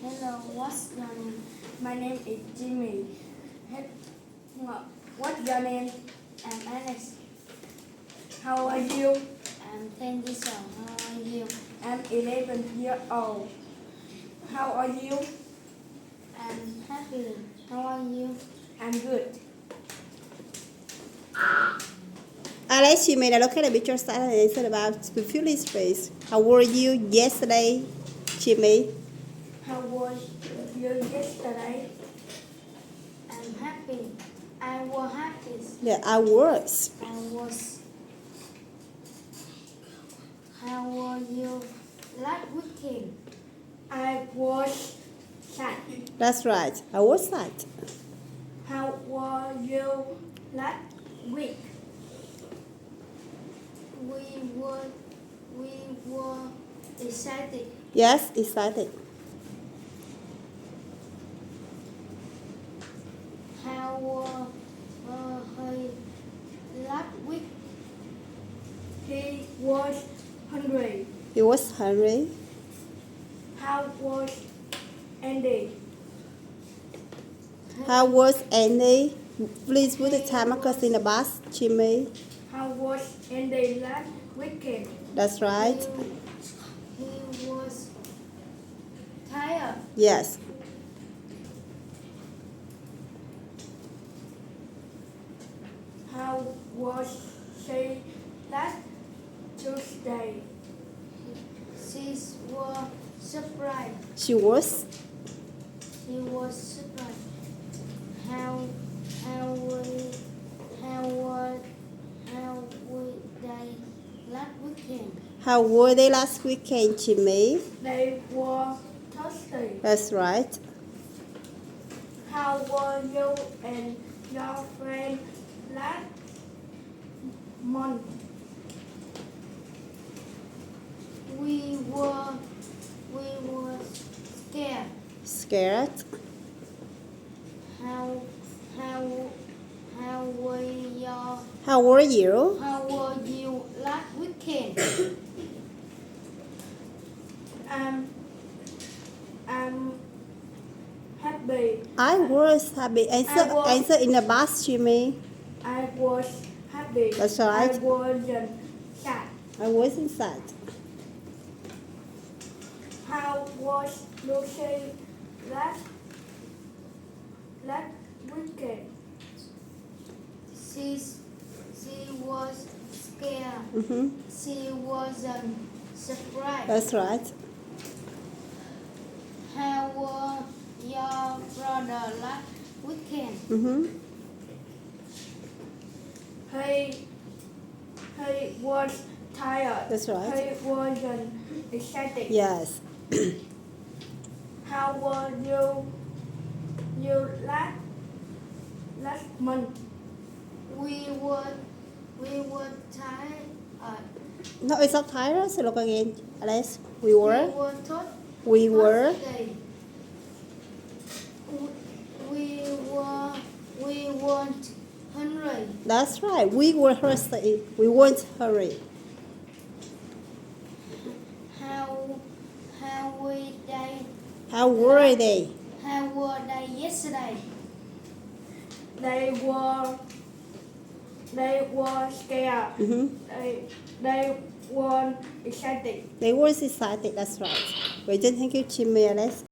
Hello, what's your name? My name is Jimmy. What's your name? I'm Alex. How are you? I'm 10 years old. How are you? I'm 11 years old. How are you? I'm happy. How are you? I'm good. Alex, you made a look at a picture and answer about the Phillies face. How were you yesterday, Jimmy? How was you yesterday? I'm happy. I was happy. Yeah, I was. I was. How were you last weekend? I was sad. That's right. I was sad. How were you last week? We were excited. Yes, excited. How were he last week? He was hungry. He was hungry. How was Andy? How was Andy? Please put the time markers in the box, Jimmy. How was Andy last weekend? That's right. He was tired. Yes. How was she last Tuesday? She was surprised. She was. She was surprised. How were they last weekend? How were they last weekend, Jimmy? They were thirsty. That's right. How were you and your friend last month? We were scared. Scared. How were your How were you? How were you last weekend? I'm happy. I was happy. Answer in the box, Jimmy. I was happy. That's right. I wasn't sad. I wasn't sad. How was Lucy last weekend? She was scared. Mm-hmm. She wasn't surprised. That's right. How were your brother last weekend? Mm-hmm. He was tired. That's right. He wasn't excited. Yes. How were you last month? We were tired. No, it's not tired. So look again, Alex. We We were. were taught. We were. We weren't hungry. That's right. We were thirsty. We weren't hurry. How were they? How were they? How were they yesterday? They were scared. Mm-hmm. They weren't excited. They were excited. That's right. Vậy trên thank you, Jimmy, Alex.